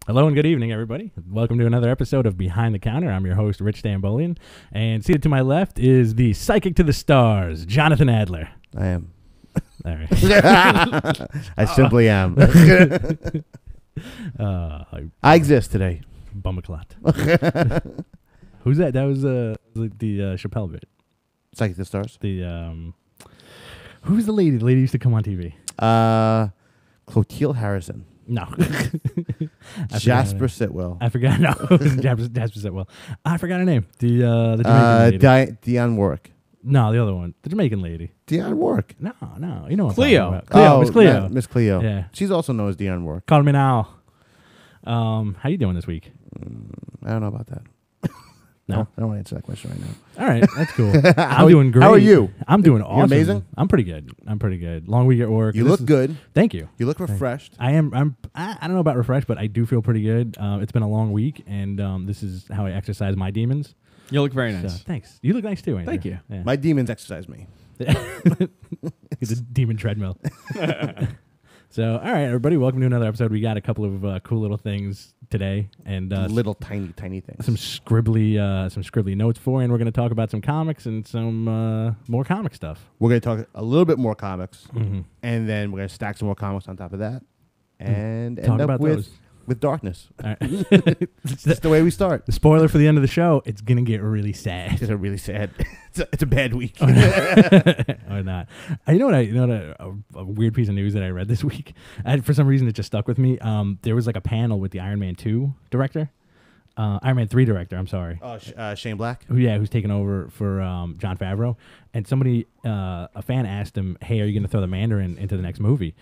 Hello and good evening, everybody. Welcome to another episode of Behind the Counter. I'm your host, Rich Stambolian. And seated to my left is the psychic to the stars, Jonathan Adler. I am. All right. I simply am. I exist today. Bumaclot. Who's that? That was the Chappelle bit. Psychic to the stars? Who's the lady? The lady used to come on TV. Clotilde Harrison. No. Jasper Sitwell. I forgot. No. Jasper Sitwell. I forgot her name. The Jamaican lady. Dionne Warwick. No, the other one. The Jamaican lady. Dionne Warwick. No. You know what Cleo. I'm talking about. Cleo. Miss Cleo. Yeah, Miss Cleo. Yeah. She's also known as Dionne Warwick. Call me now. How you doing this week? I don't know about that. No? I don't want to answer that question right now. All right, that's cool. I'm doing great. How are you? I'm doing awesome. You amazing? I'm pretty good. Long week at work. You look good. Thank you. You look refreshed. I am. I don't know about refreshed, but I do feel pretty good. It's been a long week, and this is how I exercise my demons. You look very nice. So, thanks. You look nice too, Andrew. Thank you. Yeah. My demons exercise me. It's a demon treadmill. So, all right, everybody, welcome to another episode. We got a couple of cool little things today, and Little tiny things. some scribbly notes for you, and we're going to talk about some comics and some more comic stuff. We're going to talk a little bit more comics, Mm-hmm. and then we're going to stack some more comics on top of that, and Talk end up about those. with darkness. All right. That's the way we start. The spoiler for the end of the show, it's going to get really sad. It's a really sad. It's a bad week. Or not. You know what? A weird piece of news that I read this week. For some reason, it just stuck with me. There was like a panel with the Iron Man 2 director, Iron Man 3 director. I'm sorry. Oh, Shane Black. Who's taken over for Jon Favreau, and somebody, a fan asked him, "Hey, are you going to throw the Mandarin into the next movie?"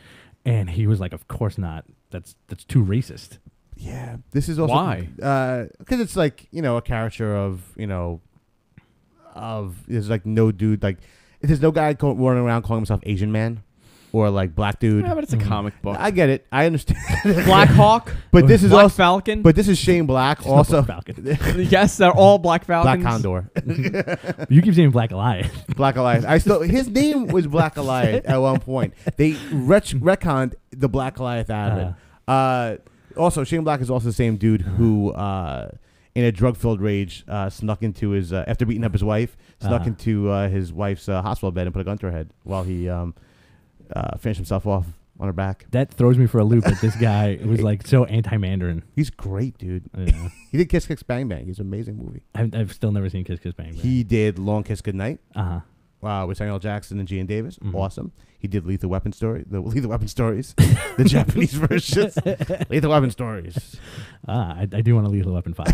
And he was like, "Of course not. That's too racist." Yeah, this is also why? Because it's like a character of there's like no dude like there's no guy running around calling himself Asian man or like black dude. Yeah, but it's a comic book. I get it. I understand. Black Hawk. But this is Black also Falcon. But this is Shane Black also. Black Falcon. Yes, they're all Black Falcons. Black Condor. You keep saying Black Goliath. Black Goliath. His name was Black Goliath at one point. They retconned the Black Goliath out of it. Also, Shane Black is also the same dude who, in a drug-filled rage, snuck into his after beating up his wife, snuck into his wife's hospital bed and put a gun to her head while he finished himself off on her back. That throws me for a loop. That this guy was like so anti-Mandarin. He's great, dude. Yeah. He did Kiss Kiss Bang Bang. He's an amazing movie. I've still never seen Kiss Kiss Bang Bang. He did Long Kiss Goodnight. Uh-huh. With Samuel L. Jackson and Gene Davis. Mhm. Awesome. He did Lethal Weapon Stories, the Japanese versions. Lethal Weapon Stories. I do want to Lethal Weapon 5.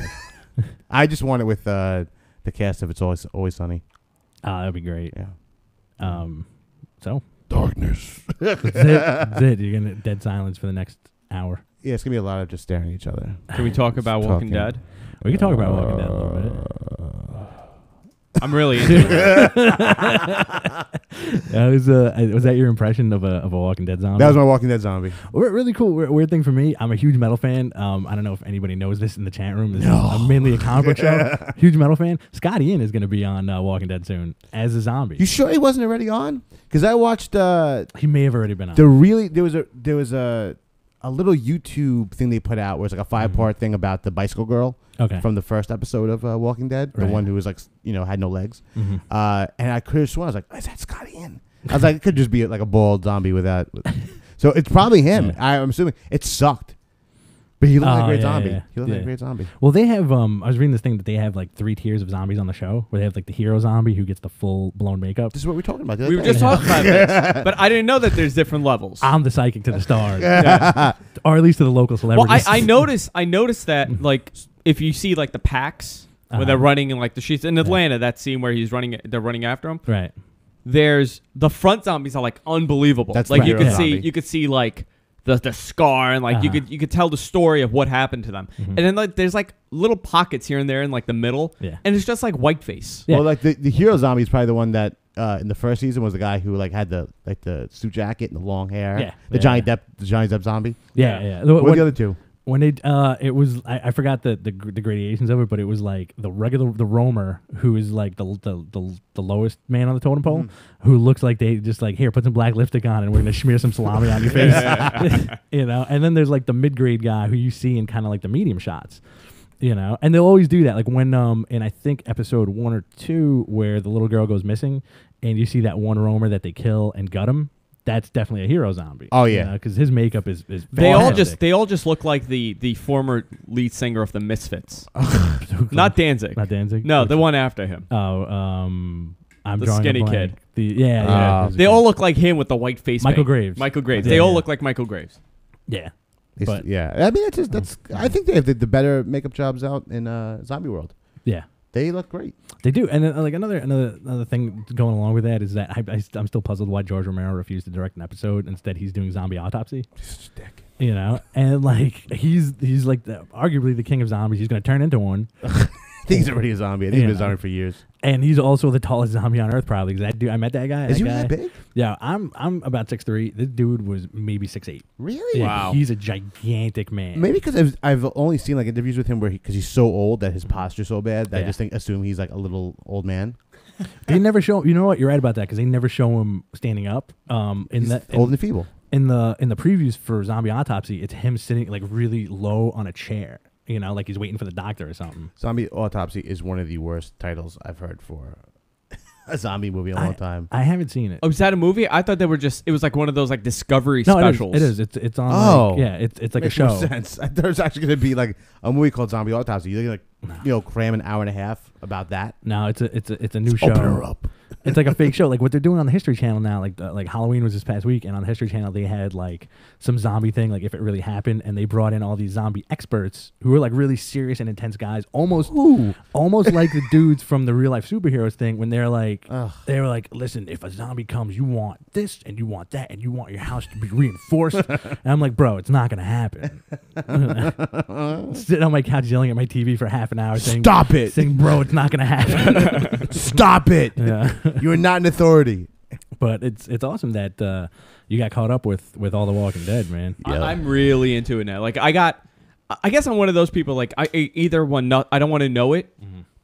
I just want it with the cast of It's Always Sunny. That'd be great. Yeah. So Darkness. that's it. You're gonna dead silence for the next hour. Yeah, it's gonna be a lot of just staring at each other. Can we talk about Walking Dead? We can talk about Walking Dead a little bit. I'm really into it. Was that your impression of a Walking Dead zombie? That was my Walking Dead zombie. Really cool. Weird thing for me. I'm a huge metal fan. I don't know if anybody knows this in the chat room. This is mainly a comic book show. Huge metal fan. Scott Ian is going to be on Walking Dead soon as a zombie. You sure he wasn't already on? Because I watched. He may have already been on. There was a little YouTube thing they put out where it's like a 5-part thing about the bicycle girl. Okay. From the first episode of Walking Dead, the one who was like had no legs. Mm-hmm. And I could have sworn I was like, is that Scott Ian? I was like, it could just be like a bald zombie without. So it's probably him. Yeah. I'm assuming it sucked, but he looked like a great zombie. Yeah. He looked like a great zombie. Well, they have. I was reading this thing that they have like 3 tiers of zombies on the show, where they have like the hero zombie who gets the full blown makeup. This is what we're talking about. We were just talking about this, but I didn't know that there's different levels. I'm the psychic to the stars, or at least to the local celebrities. Well, I noticed that like if you see like the packs where they're running in like the streets in Atlanta, that scene where they're running after him. Right. There's the front zombies are like unbelievable. That's like right. you could see like the scar and like you could tell the story of what happened to them. Mm-hmm. And then like there's like little pockets here and there in like the middle. Yeah. And it's just like whiteface. Yeah. Well, like the hero zombie is probably the one that in the first season was the guy who like had the suit jacket and the long hair. Yeah. The Johnny Depp zombie. Yeah. What are the other two? when it was I forgot the gradations of it, but it was like the roamer who is like the lowest man on the totem pole, who looks like they just like, here, put some black lipstick on and we're gonna smear some salami on your face, you know. And then there's like the mid grade guy who you see in kind of like the medium shots, you know. And they'll always do that, like when in I think episode 1 or 2 where the little girl goes missing, and you see that one roamer that they kill and gut him. That's definitely a hero zombie. Oh yeah, because his makeup is they all just look like the former lead singer of the Misfits. Not Danzig. Not Danzig. No, the one after him. Oh, I'm the drawing skinny a blank. kid. Yeah. They all look like him with the white face. Michael paint. Graves. Michael Graves. Yeah, They all look like Michael Graves. Yeah. But yeah, I mean that's I think they have the better makeup jobs out in Zombie World. Yeah. They look great. They do, and like another thing going along with that is that I'm still puzzled why George Romero refused to direct an episode. Instead, he's doing Zombie Autopsy. Such a dick. You know, and like he's like arguably the king of zombies. He's going to turn into one. I think he's already a zombie. I think he's been a zombie for years. And he's also the tallest zombie on Earth, probably. Because I met that guy. Is he that big? Yeah, I'm about 6'3". This dude was maybe 6'8". Really? Yeah, Wow. He's a gigantic man. Maybe because I've only seen like interviews with him where because he's so old that his posture's so bad that I just assume he's like a little old man. They never show. You know what? You're right about that because they never show him standing up. Old and feeble. In the previews for Zombie Autopsy, it's him sitting like really low on a chair. You know, like he's waiting for the doctor or something. Zombie Autopsy is one of the worst titles I've heard for a zombie movie in a long time. I haven't seen it. Oh, is that a movie? I thought they were just. It was like one of those like Discovery specials. It is. It's on. Oh, like, yeah. It's like makes a show. No sense. There's actually going to be like a movie called Zombie Autopsy. You're gonna cram an hour and a half about that. No, it's a new show. Open her up. It's like a fake show, like what they're doing on the History Channel now. Like Halloween was this past week, and on the History Channel they had like some zombie thing, like if it really happened, and they brought in all these zombie experts who were like really serious and intense guys, almost like the dudes from the real life superheroes thing. When they're like, they were like, listen, if a zombie comes, you want this and you want that and you want your house to be reinforced. And I'm like, bro, it's not gonna happen. Sitting on my couch yelling at my TV for half an hour, saying, "Stop it!" Saying, bro, it's not gonna happen. Stop it! Yeah. You are not an authority. But it's awesome that you got caught up with all the Walking Dead, man. Yeah. I'm really into it now. Like I guess I'm one of those people. Like I either I don't want to know it,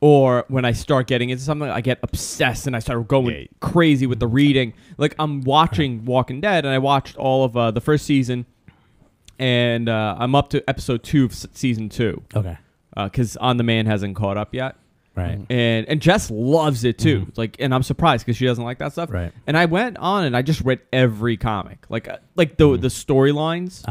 or when I start getting into something, I get obsessed and I start going crazy with the reading. Like I'm watching Walking Dead, and I watched all of the first season, and I'm up to episode 2 of season 2. Okay. Because On the Man hasn't caught up yet. Right. And Jess loves it too. Like, and I'm surprised because she doesn't like that stuff. Right. And I went on and I just read every comic, like the storylines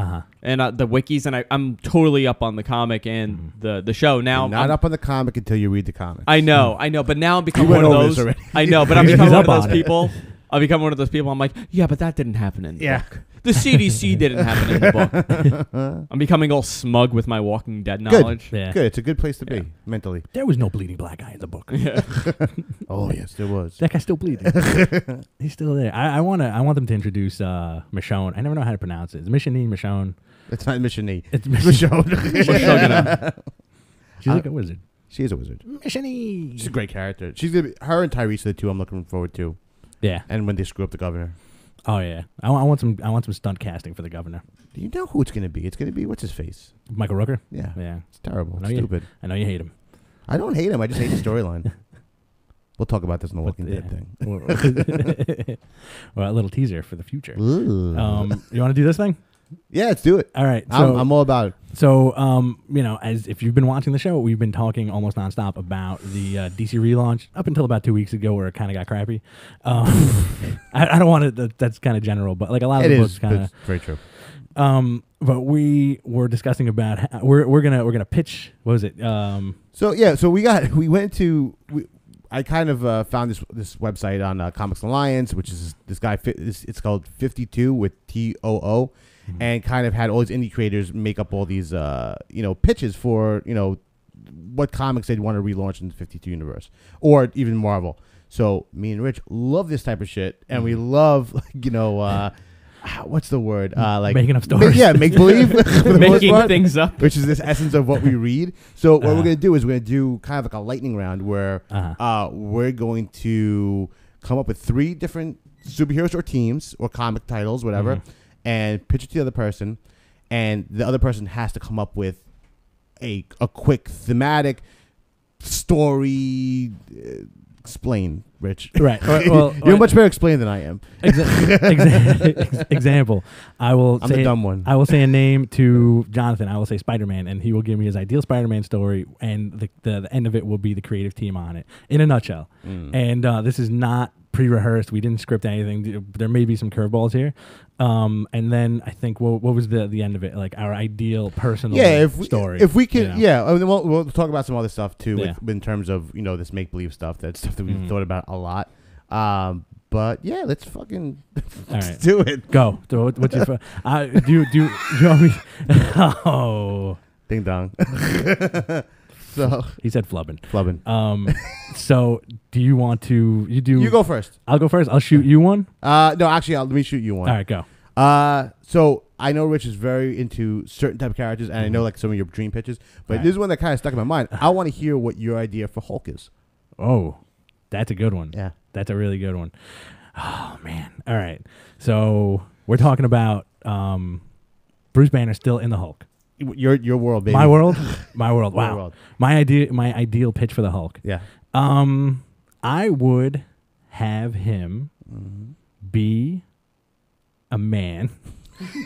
and the wikis, and I'm totally up on the comic and the show now. You're not up on the comic until you read the comic. I know, but now I'm becoming one of those. I know, but I'm becoming one of those people. I'll become one of those people. I'm like, yeah, but that didn't happen in the book. The CDC didn't happen in the book. I'm becoming all smug with my Walking Dead knowledge. Good. Yeah. Good. It's a good place to be mentally. There was no bleeding black guy in the book. Yeah. Oh yes, there was. That guy's still bleeding. He's still there. I want them to introduce Michonne. I never know how to pronounce it. It's Michonne. It's not Michonne. It's Michonne. She's like a wizard. She is a wizard. Michonne. She's a great character. She's gonna be, her and Tyrese are the two I'm looking forward to. Yeah. And when they screw up the governor. Oh yeah, I want some stunt casting for the governor. Do you know who it's gonna be? It's gonna be what's his face? Michael Rooker. Yeah, yeah. It's terrible. It's stupid. I know you hate him. I don't hate him. I just hate the storyline. We'll talk about this in the Walking Dead thing. Well, a little teaser for the future. Ooh. You want to do this thing? Yeah, let's do it. All right. So, I'm all about it. So, as if you've been watching the show, we've been talking almost nonstop about the DC relaunch up until about 2 weeks ago, where it kind of got crappy. I don't want to. That's kind of general, but like a lot of the books kind of very true. But we were discussing about how we're gonna pitch. What was it? I kind of found this website on Comics Alliance, which is this guy. It's called 52 with TOO, and kind of had all these indie creators make up all these pitches for what comics they'd want to relaunch in the 52 universe or even Marvel. So me and Rich love this type of shit, and we love what's the word? Like making up stories. Make believe. Making things up. Which is this essence of what we read. So what we're going to do is we're going to do kind of like a lightning round where we're going to come up with 3 different superheroes or teams or comic titles, whatever, and pitch it to the other person. and the other person has to come up with a quick thematic story. Explain, Rich. Right. Well, you're much better explained than I am. Example. I'm the dumb one. I will say a name to Jonathan. I will say Spider-Man, and he will give me his ideal Spider-Man story, and the end of it will be the creative team on it, in a nutshell. And this is not pre-rehearsed. We didn't script anything. There may be some curveballs here. And then I think what was the end of it? Like our ideal personal story. If we can, I mean, we'll talk about some other stuff too, in terms of this make believe stuff. That's stuff that we've thought about a lot. But yeah, let's fucking do it. Go. What's your? Do you want me? Oh, ding dong. So he said flubbing. So do you want to? You go first. I'll go first. I'll shoot you one. No, actually, let me shoot you one. All right, go. So I know Rich is very into certain type of characters, and I know like some of your dream pitches, but this is one that kind of stuck in my mind. I want to hear what your idea for Hulk is. Oh, that's a good one. Yeah, that's a really good one. Oh man. All right. So we're talking about Bruce Banner still in the Hulk. Your world, baby. My world. Wow. World. My ideal pitch for the Hulk. Yeah. I would have him be a man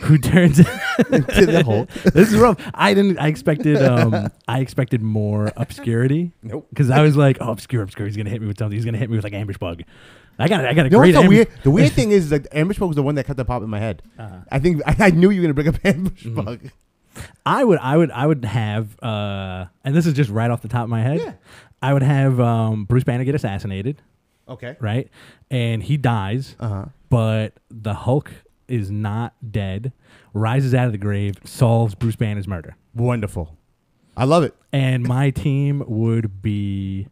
who turns into the Hulk. This is rough. I expected more obscurity. Nope. Because I was like, oh, obscure. He's gonna hit me with something. He's gonna hit me with like ambush bug. I got a great. The weird thing is that ambush bug was the one that kept the pop in my head. I think I knew you were gonna bring up ambush bug. I would have, and this is just right off the top of my head. Yeah. I would have Bruce Banner get assassinated. Okay. Right, and he dies. But the Hulk is not dead. Rises out of the grave, solves Bruce Banner's murder. Wonderful. I love it. And my team would be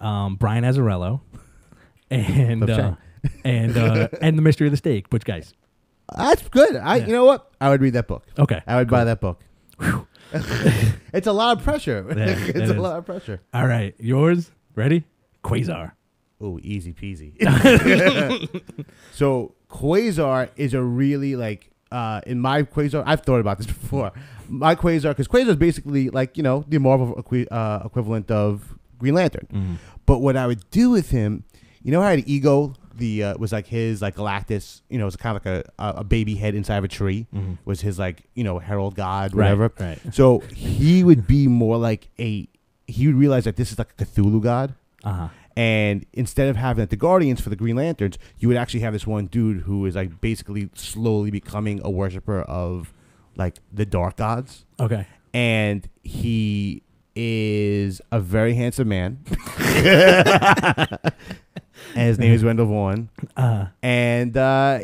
Brian Azzarello, and the Mystery of the Steak, Butch Guys. That's good. You know what? I would read that book. Okay. I would buy that book. It's a lot of pressure. Yeah, it's a lot of pressure. All right. Yours? Ready? Quasar. Oh, easy peasy. So Quasar is a really like in my Quasar. I've thought about this before. My Quasar, because Quasar is basically like the Marvel equivalent of Green Lantern. But what I would do with him, how I had Ego. Was like his like Galactus, it was kind of like a baby head inside of a tree. Was his like herald god, whatever. Right. So he would be more like he would realize that this is like a Cthulhu god. And instead of having the Guardians for the Green Lanterns, you would actually have this one dude who is like basically slowly becoming a worshiper of like the dark gods. Okay. And he is a very handsome man. And his name is Wendell Vaughn. And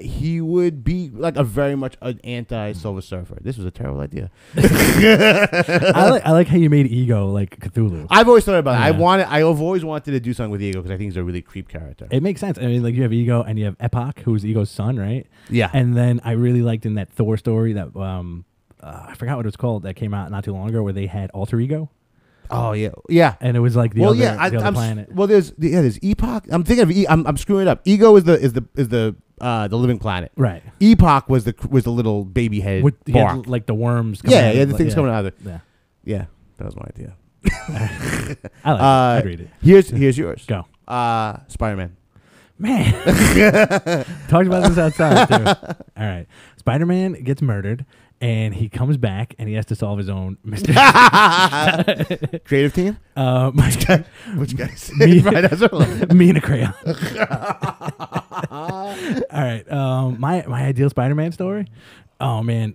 he would be like a very much an anti-Silver Surfer. This was a terrible idea. I like how you made Ego like Cthulhu. I've always thought about it. I've always wanted to do something with Ego because I think he's a really creep character. It makes sense. I mean, like you have Ego and you have Epoch, who's Ego's son, right? Yeah. And then I really liked in that Thor story that I forgot what it was called that came out not too long ago where they had Alter Ego. Oh yeah, and it was like the other planet. Well, there's Epoch. I'm thinking of I'm screwing it up. Ego is the living planet. Right. Epoch was the little baby head with bark. Like the worms. The things coming out of it. Yeah, that was my idea. I like it. I'd read it. Here's yours. Go. Spider-Man. Man, talked about this outside too. All right, Spider-Man gets murdered. And he comes back and he has to solve his own mystery. Creative team? Which guys? Mina Crayon. All right. My ideal Spider-Man story. Oh man.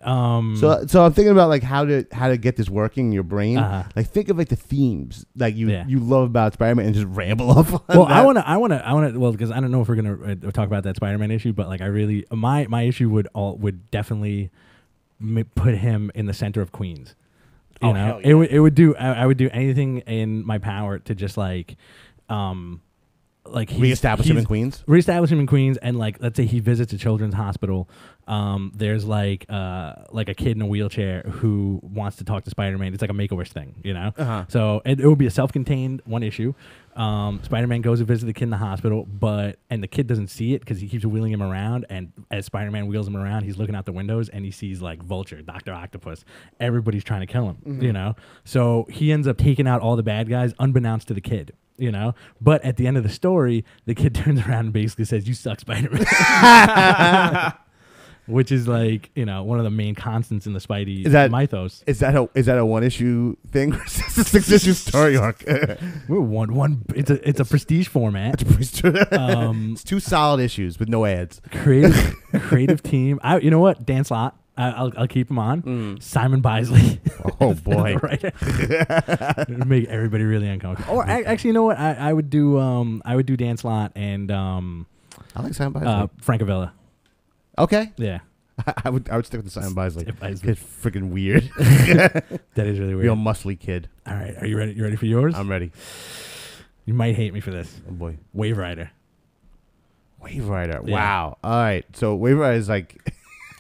So I'm thinking about like how to get this working in your brain. Like think of like the themes like you love about Spider-Man and just ramble off on well, that. I want to well because I don't know if we're gonna talk about that Spider-Man issue, but like I really my issue would definitely put him in the center of Queens. You know, it would do. I would do anything in my power to just like, like reestablish him in Queens. Reestablish him in Queens, and like let's say he visits a children's hospital. There's like a kid in a wheelchair who wants to talk to Spider-Man. It's like a Make-A-Wish thing, you know. So it will be a self-contained one issue. Spider-Man goes to visit the kid in the hospital, and the kid doesn't see it because he keeps wheeling him around. And as Spider-Man wheels him around, he's looking out the windows and he sees like Vulture, Dr. Octopus. Everybody's trying to kill him, you know. So he ends up taking out all the bad guys, unbeknownst to the kid. You know, but at the end of the story, the kid turns around and basically says, "You suck, Spider-Man," which is like, you know, one of the main constants in the Spidey mythos. Is that a 1 issue thing? It's a 6 issue story arc. We're one. It's a prestige format. It's 2 solid issues with no ads. Creative team. You know what? Dan Slott. I'll keep him on. Simon Bisley. Oh boy! Right. It'd make everybody really uncomfortable. Or actually, you know what? I would do Dan Slott and I like Simon Bisley. Frank Avila. Okay. Yeah. I would stick with the Simon Bisley. It's freaking weird. That is really weird. Real muscly kid. All right, are you ready? You ready for yours? I'm ready. You might hate me for this. Oh boy. Wave Rider. Wave Rider. Yeah. Wow. All right. So Wave Rider is like.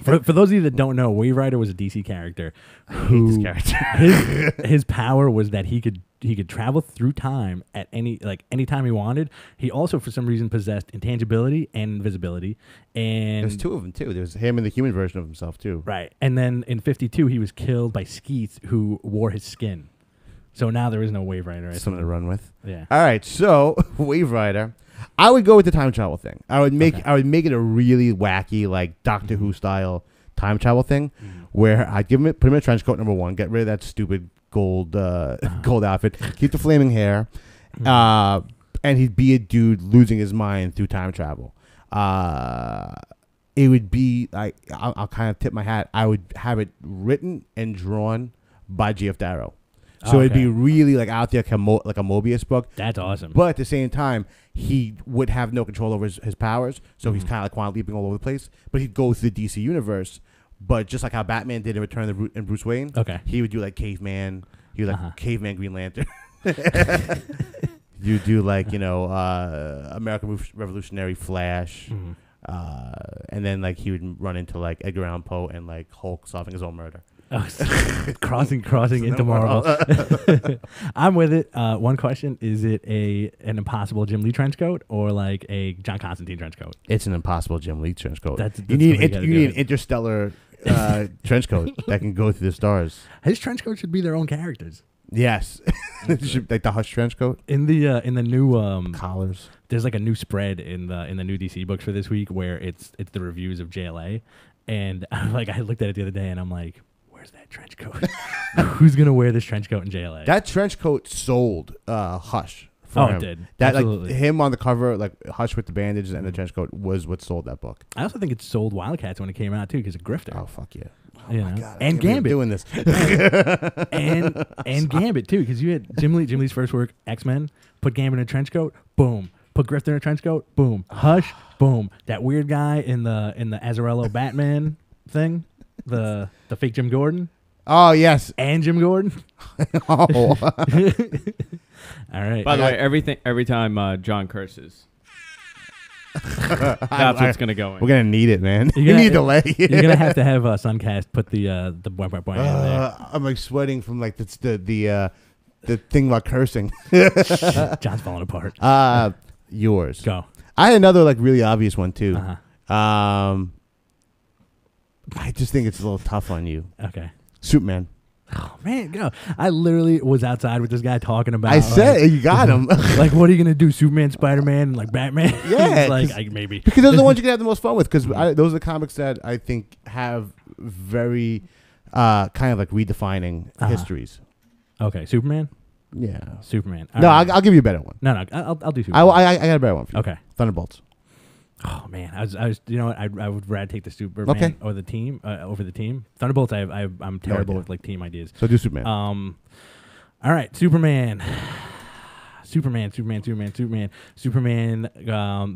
For those of you that don't know, Wave Rider was a DC character. I hate this character. his power was that he could travel through time at any time he wanted. He also, for some reason, possessed intangibility and invisibility. And there's 2 of them too. There's him and the human version of himself too. Right. And then in 52, he was killed by Skeeth, who wore his skin. So now there is no Wave Rider. Something to run with. Yeah. All right. So Wave Rider. I would go with the time travel thing. I would make it a really wacky, like Doctor Who style time travel thing, where I'd put him in a trench coat, number 1, get rid of that stupid gold outfit, keep the flaming hair, and he'd be a dude losing his mind through time travel. It would be like I'll kind of tip my hat. I would have it written and drawn by G.F. Darrow. So it'd be really like out there like a Mobius book. That's awesome. But at the same time, he would have no control over his powers. So he's kind of like quantum leaping all over the place. But he'd go through the DC universe. But just like how Batman did in Return of the Bruce Wayne, he would do like Caveman. He would like Caveman Green Lantern. You do like, you know, American Revolutionary Flash. And then like he would run into like Edgar Allan Poe and like Hulk solving his own murder. Crossing into Marvel. I'm with it. One question: is it an impossible Jim Lee trench coat or like a John Constantine trench coat? It's an impossible Jim Lee trench coat. You need an interstellar trench coat that can go through the stars. His trench coat should be their own characters. Yes, like the Hush trench coat in the new collars. There's like a new spread in the new DC books for this week where it's the reviews of JLA, and I looked at it the other day and I'm like, where's that trench coat? Who's gonna wear this trench coat in JLA? That trench coat sold Hush. It did. That absolutely. Like him on the cover, like Hush with the bandages and the trench coat was what sold that book. I also think it sold Wildcats when it came out too, because of Grifter. Oh fuck yeah! Oh you my know? god! And Gambit doing this, and Gambit too, because you had Jim Lee's first work, X-Men. Put Gambit in a trench coat, boom. Put Grifter in a trench coat, boom. Hush, boom. That weird guy in the Azzarello Batman thing, the fake Jim Gordon. Oh yes, and Jim Gordon. Oh. All right. By the way, every time John curses, that's what's gonna go in. We're gonna need it, man. You need a delay. You're gonna have to have Suncast put the boing in there. I'm like sweating from like the thing about cursing. John's falling apart. Yours. Go. I had another like really obvious one too. Uh-huh. I just think it's a little tough on you. Okay. Superman. Oh man, go! I literally was outside with this guy talking about. I said you got him. Like, what are you gonna do? Superman, Spider-Man, and like Batman? Yeah, like maybe because those are the ones you can have the most fun with. Because those are the comics that I think have very kind of like redefining histories. Okay, Superman. Yeah, Superman. No, I'll give you a better one. No, I'll do Superman. I got a better one for you. Okay, Thunderbolts. Oh man, I was. You know what? I would rather take the Superman or the team over the team. Thunderbolts. I'm terrible with like team ideas. So do Superman. All right, Superman. Superman.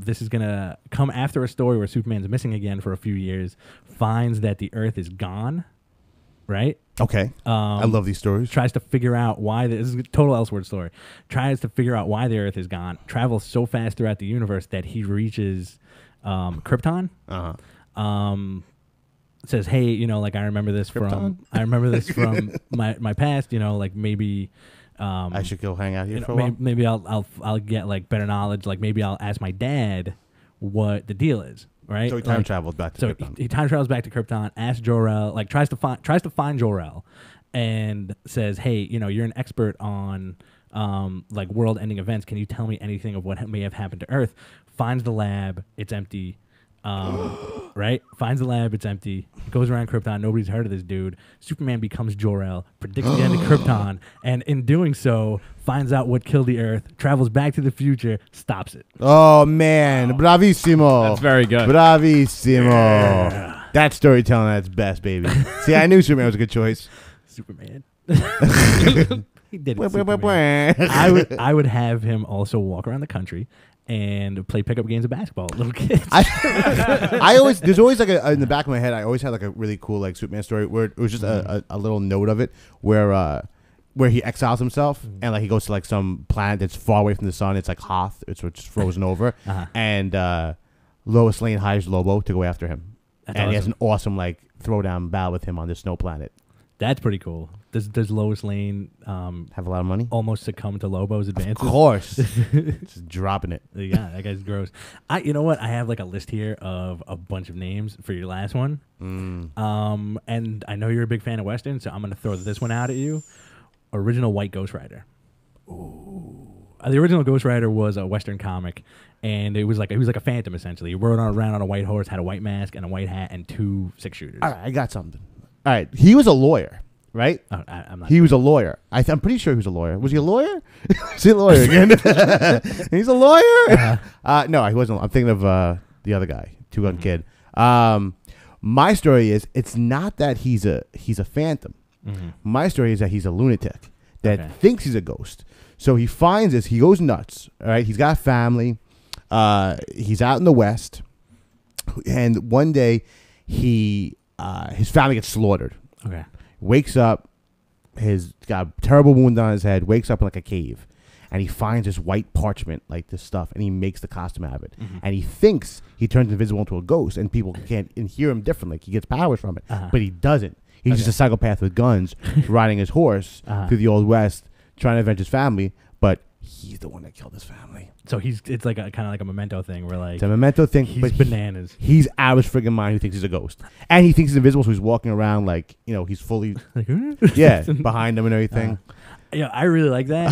This is gonna come after a story where Superman's missing again for a few years. Finds that the Earth is gone. Right. Okay. I love these stories. Tries to figure out why this is a total Elseworld story. Tries to figure out why the Earth is gone. Travels so fast throughout the universe that he reaches Krypton. Says, hey, you know, like I remember this Krypton? from my past. You know, like maybe I should go hang out here for a while. maybe I'll get like better knowledge. Like maybe I'll ask my dad what the deal is. Right. So he time traveled back to Krypton. He time travels back to Krypton. Asks Jor-El, like tries to find Jor-El, and says, hey, you know, you're an expert on like world-ending events. Can you tell me anything of what may have happened to Earth? Finds the lab. It's empty. Right? Finds the lab. It's empty. Goes around Krypton. Nobody's heard of this dude. Superman becomes Jor-El, predicts the end of Krypton, and in doing so, finds out what killed the Earth, travels back to the future, stops it. Oh, man. Bravissimo. That's very good. Bravissimo. Yeah. That's storytelling at its best, baby. See, I knew Superman was a good choice. Superman. He did it. Superman. I would have him also walk around the country and play pickup games of basketball with little kids. There's always like in the back of my head, I always had like a really cool like Superman story where it was just a little note of it where he exiles himself and like he goes to like some planet that's far away from the sun. It's like Hoth, it's just frozen over, and Lois Lane hires Lobo to go after him, and awesome. He has an awesome like throwdown battle with him on this snow planet. That's pretty cool. Does Lois Lane have a lot of money? Almost succumb to Lobo's advances? Of course. Just dropping it. Yeah, that guy's gross. You know what? I have like a list here of a bunch of names for your last one. And I know you're a big fan of Western, so I'm going to throw this one out at you. Original White Ghost Rider. Ooh. The original Ghost Rider was a Western comic, and he was like a phantom essentially. He rode around on a white horse, had a white mask and a white hat, and 2 6-shooters. All right, I got something. All right, he was a lawyer, right? Oh, I'm not. He was a lawyer. I'm pretty sure he was a lawyer. Was he a lawyer? Is he a lawyer again? He's a lawyer. No, he wasn't. I'm thinking of the other guy, Two-Gun Kid. My story is it's not that he's a phantom. My story is that he's a lunatic that thinks he's a ghost. So he finds this. He goes nuts. All right, he's got a family. He's out in the West, and one day his family gets slaughtered. Okay. Wakes up, he's got a terrible wound on his head, wakes up in like a cave, and he finds this white parchment, like this stuff, and he makes the costume out of it. And he thinks he turns invisible into a ghost, and people can't hear him differently. Like he gets powers from it, but he doesn't. He's just a psychopath with guns, riding his horse through the Old West, trying to avenge his family, but he's the one that killed his family. So it's like a kind of like a Memento thing where like it's a Memento thing, he's bananas. He's out of his friggin' mind who thinks he's a ghost. And he thinks he's invisible, so he's walking around like, you know, he's fully behind him and everything. Yeah, I really like that.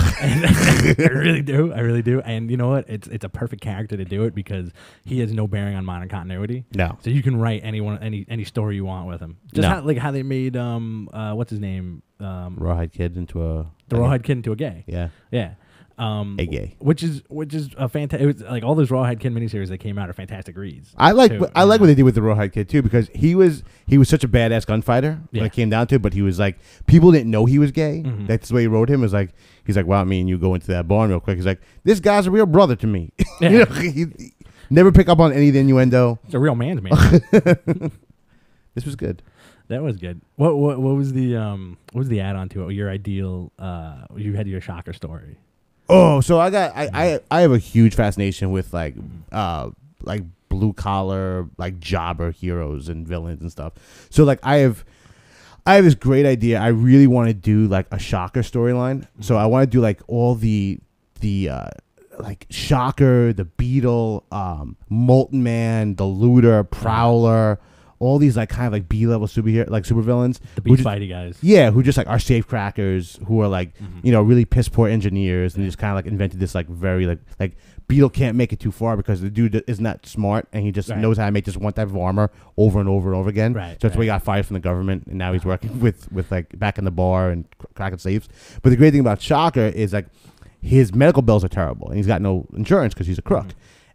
I really do. And you know what? It's a perfect character to do it because he has no bearing on modern continuity. No. So you can write any story you want with him. Just how they made what's his name? Rawhide Kid into Rawhide Kid into a gay. Yeah. Yeah. A gay. Which is a fantastic. It was like all those Rawhide Kid miniseries that came out are fantastic reads. I like what they did with the Rawhide Kid too, because he was such a badass gunfighter when it came down to it. But he was like, people didn't know he was gay. That's the way he wrote him. Is like he's like, well, me and you go into that barn real quick. He's like, this guy's a real brother to me. You know, he never pick up on any of the innuendo. It's a real man's man. This was good. That was good. What was the add-on to it? Your ideal. You had your shocker story. Oh, so I have a huge fascination with like blue collar like jobber heroes and villains and stuff. So like I have this great idea. I really want to do like a Shocker storyline. So I want to do like all the like Shocker, the Beetle, Molten Man, the Looter, Prowler. All these like kind of like B-level supervillains, the beach fighty guys, who just like are safecrackers, who are like you know really piss poor engineers, and just kind of like invented this like very like Beetle can't make it too far because the dude isn't that smart, and he just knows how to make this one type of armor over and over and over again. Right. So that's why he got fired from the government, and now he's working with like back in the bar and cracking safes. But the great thing about Shocker is like his medical bills are terrible, and he's got no insurance because he's a crook.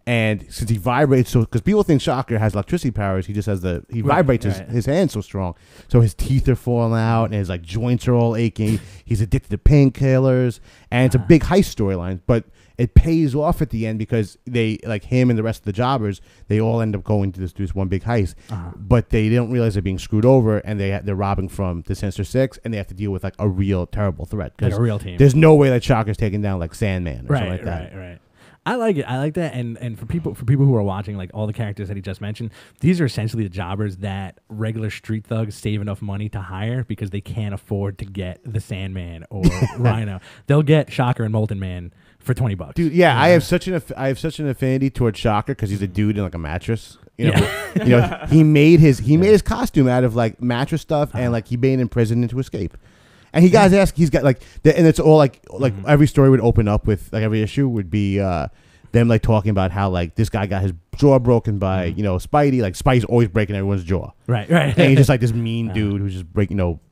And since he vibrates so, because people think Chakra has electricity powers, he just has he vibrates his hands so strong. So his teeth are falling out and his like joints are all aching. He's addicted to painkillers, and it's a big heist storyline, but it pays off at the end because they, like him and the rest of the jobbers, they all end up going to this one big heist, but they don't realize they're being screwed over, and they're robbing from the Sinister Six, and they have to deal with like a real terrible threat. Like a real team. There's no way that Chakra's taking down like Sandman or something like that. Right. I like it. I like that. And for people who are watching, like all the characters that he just mentioned, these are essentially the jobbers that regular street thugs save enough money to hire because they can't afford to get the Sandman or Rhino. They'll get Shocker and Molten Man for $20. Dude, yeah, I have such an affinity towards Shocker because he's a dude in like a mattress. You know, he made his costume out of like mattress stuff, and like he made in prison to escape. And he's got like, and it's all like every story would open up with, like every issue would be them like talking about how like this guy got his jaw broken by Spidey. Like Spidey's always breaking everyone's jaw. Right. And he's just like this mean dude who's just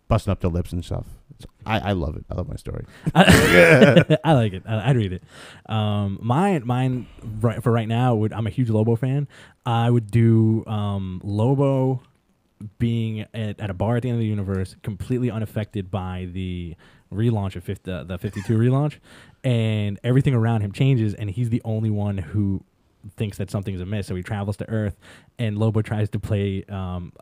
busting up their lips and stuff. So I love it. I love my story. I like it. I'd read it. Mine for right now I'm a huge Lobo fan. I would do Lobo being at a bar at the end of the universe, completely unaffected by the relaunch of the 52 relaunch, and everything around him changes, and he's the only one who thinks that something's amiss. So he travels to Earth, and Lobo tries to play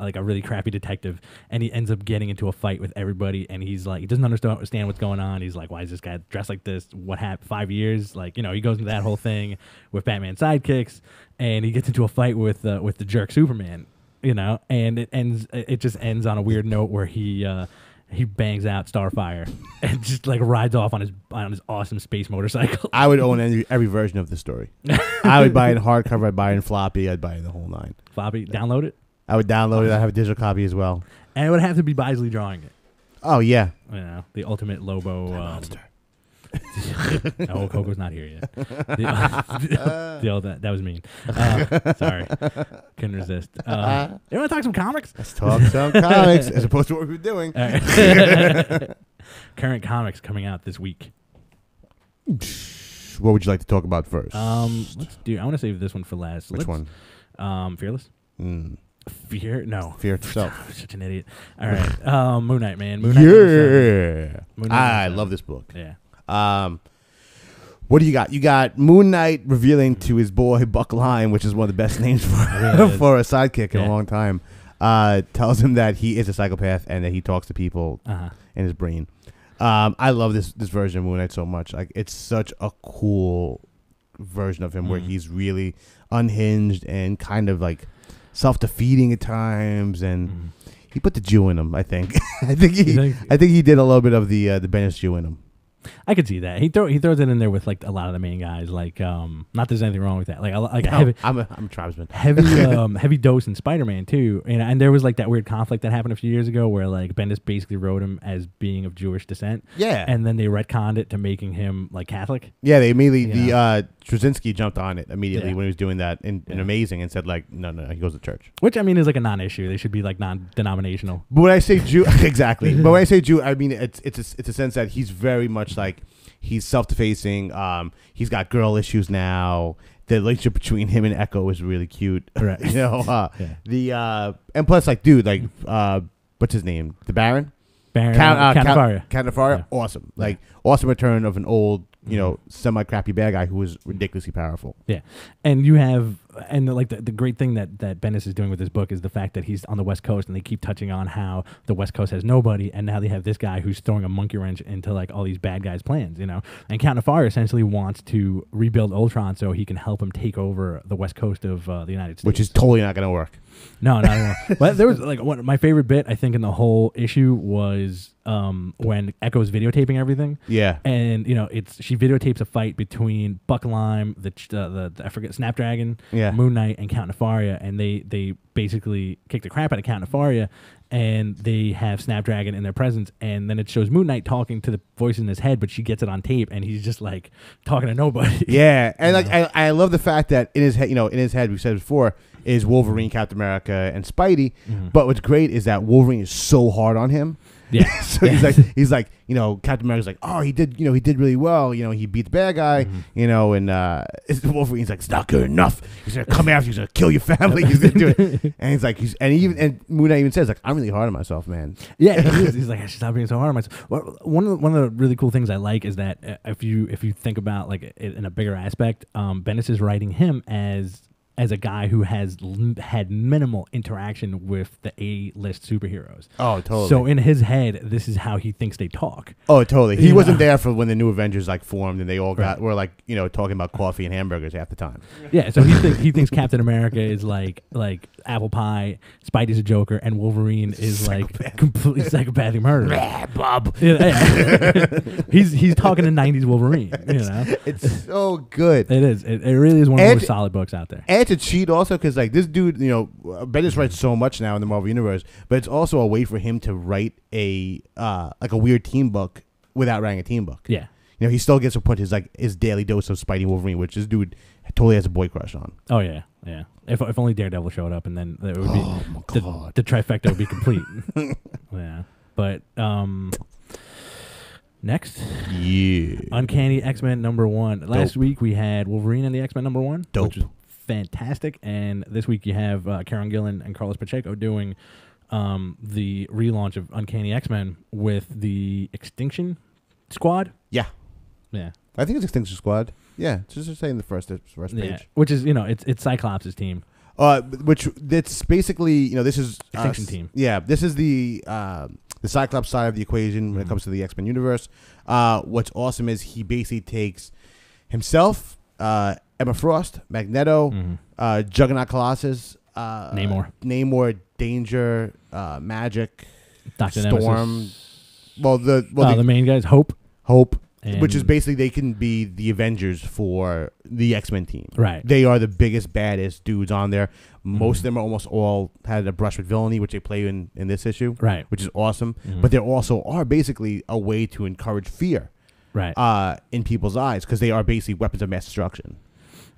like a really crappy detective, and he ends up getting into a fight with everybody, and he's like, he doesn't understand what's going on. He's like, why is this guy dressed like this? What happened? 5 years? Like, he goes into that whole thing with Batman sidekicks, and he gets into a fight with the jerk Superman. And it just ends on a weird note where he bangs out Starfire and just like rides off on his awesome space motorcycle. I would own every version of the story. I would buy it in hardcover, I'd buy it in floppy, I'd buy it in the whole nine. Floppy, download it? I would download it, I have a digital copy as well. And it would have to be Bisley drawing it. Oh yeah. The ultimate Lobo monster. Oh, Coco's not here yet. That was mean. Sorry, couldn't resist. You want to talk some comics? Let's talk some comics as opposed to what we've been doing. Current comics coming out this week. What would you like to talk about first? Let's do. I want to save this one for last. Which one? Fearless. Fear? No. Fear itself. Such an idiot. All right. Moon Knight, man. Moon Knight. Yeah. Moon Knight I love this book. Yeah. What do you got? You got Moon Knight revealing to his boy Buck Lime, which is one of the best names for a sidekick in a long time. Tells him that he is a psychopath and that he talks to people in his brain. I love this version of Moon Knight so much. Like, it's such a cool version of him where he's really unhinged and kind of like self-defeating at times, and he put the Jew in him. I think. I think he did a little bit of the Benice Jew in him. I could see that. He throws it in there with like a lot of the main guys. Like, not that there's anything wrong with that. Like a heavy. I'm a tribesman. Heavy dose in Spider-Man too. And there was like that weird conflict that happened a few years ago where like Bendis basically wrote him as being of Jewish descent. Yeah. And then they retconned it to making him like Catholic. Yeah, they immediately Straczynski jumped on it immediately when he was doing that in Amazing and said like no, he goes to church. Which I mean is like a non-issue. They should be like non-denominational. But when I say Jew, exactly. But when I say Jew, I mean it's a sense that he's very much like he's self-defacing. He's got girl issues now. The relationship between him and Echo is really cute. Right. And plus like dude like what's his name? The Baron. Count awesome. Like awesome return of an old, semi-crappy bad guy who was ridiculously powerful. Yeah. And you have, the great thing that Bendis is doing with this book is the fact that he's on the West Coast, and they keep touching on how the West Coast has nobody, and now they have this guy who's throwing a monkey wrench into like all these bad guys' plans, And Count Nefari essentially wants to rebuild Ultron so he can help him take over the West Coast of the United States. Which is totally not going to work. No. But there was like my favorite bit I think in the whole issue was when Echo's videotaping everything. Yeah. And she videotapes a fight between Buck Lime, the I forget Snapdragon, Moon Knight, and Count Nefaria, and they basically kick the crap out of Count Nefaria, and they have Snapdragon in their presence, and then it shows Moon Knight talking to the voice in his head, but she gets it on tape, and he's just like talking to nobody. Yeah, and like I love the fact that in his head, we've said before, is Wolverine, Captain America, and Spidey. But what's great is that Wolverine is so hard on him Yeah. So he's like, you know, Captain America's like, oh, he did really well. You know, he beat the bad guy. You know, and Wolverine's like, it's not good enough. He's gonna come after you. He's gonna kill your family. He's gonna do it. And he's like, and Moon Knight even says like, I'm really hard on myself, man. Yeah, he's like, I should stop being so hard on myself. Well, one of the really cool things I like is that if you think about like it in a bigger aspect, Bendis is writing him as a guy who has had minimal interaction with the A-list superheroes. Oh, totally. So in his head, this is how he thinks they talk. Oh, totally. He wasn't there for when the New Avengers like formed and they all were like, you know, talking about coffee and hamburgers half the time. Yeah, so he thinks Captain America is like apple pie, Spidey's a Joker, and Wolverine is like completely psychopathic murderer. Bob. He's talking to 90s Wolverine. You know, it's so good. It is. It really is one of the most solid books out there. And to cheat also because like this dude, you know, Bendis writes so much now in the Marvel Universe, but it's also a way for him to write a like a weird team book without writing a team book. Yeah. You know, he still gets to put his daily dose of Spidey Wolverine, which this dude totally has a boy crush on. Oh yeah, yeah. If only Daredevil showed up, and then it would be the trifecta would be complete. Yeah, but next, Uncanny X-Men #1. Last week we had Wolverine and the X-Men #1, which was fantastic, and this week you have Karen Gillan and Carlos Pacheco doing the relaunch of Uncanny X-Men with the Extinction Squad. Yeah. I think it's Extinction Squad. Yeah, just saying the first page. Yeah, which is, you know, it's Cyclops' team. Which it's basically, you know, this is Extinction team. Yeah, this is the Cyclops side of the equation when it comes to the X-Men universe. What's awesome is he basically takes himself, Emma Frost, Magneto, Juggernaut Colossus, Namor, Danger, Magic, Dr. Storm. Nemesis. The main guys, Hope. Which is basically they can be the Avengers for the X-Men team. Right. They are the biggest, baddest dudes on there. Most of them are almost all had a brush with villainy, which they play in this issue. Right. Which is awesome. But they also are basically a way to encourage fear. Right. In people's eyes, because they are basically weapons of mass destruction.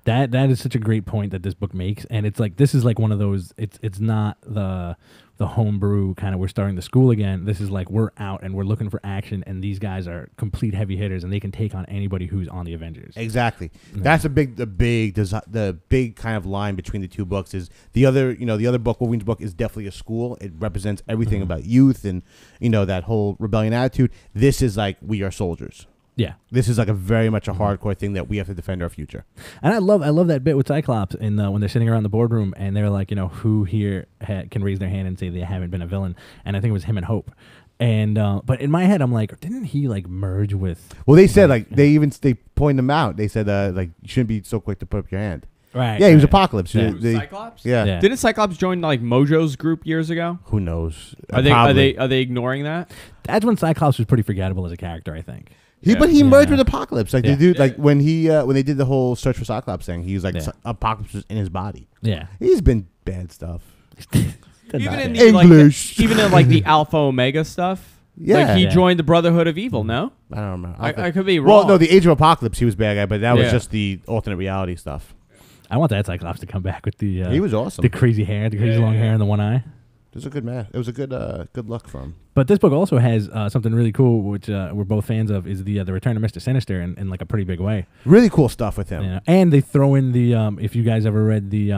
That is such a great point that this book makes, and it's like this is like one of those. It's not the homebrew kind of we're starting the school again. This is like we're out and we're looking for action, and these guys are complete heavy hitters, and they can take on anybody who's on the Avengers. Exactly. That's the big kind of line between the two books. Is the other book, Wolverine's book, is definitely a school. It represents everything about youth and that whole rebellion attitude. This is like we are soldiers. Yeah, this is like a very much a hardcore thing that we have to defend our future. And I love that bit with Cyclops in when they're sitting around the boardroom and they're like, who here can raise their hand and say they haven't been a villain? And I think it was him and Hope. And but in my head, I'm like, didn't he like merge with? Well, they said they point him out. They said like you shouldn't be so quick to put up your hand. Right. Yeah, he was Apocalypse. Yeah. Cyclops. Yeah. Didn't Cyclops join like Mojo's group years ago? Who knows? Are they ignoring that? That's when Cyclops was pretty forgettable as a character, I think. But he merged with Apocalypse. Like the dude, like when they did the whole search for Cyclops thing, he was like Apocalypse was in his body. Yeah, he's been bad stuff. even in English, even in like the Alpha Omega stuff. Yeah, like he joined the Brotherhood of Evil. No, I don't remember. I could be wrong. Well, no, the Age of Apocalypse, he was bad guy, but that was just the alternate reality stuff. I want that Cyclops to come back with the. He was awesome. The crazy hair, the crazy long hair, and the one eye. It was a good man. It was a good look for him. But this book also has something really cool, which we're both fans of, is the return of Mr. Sinister in like a pretty big way. Really cool stuff with him. Yeah. And they throw in the if you guys ever read the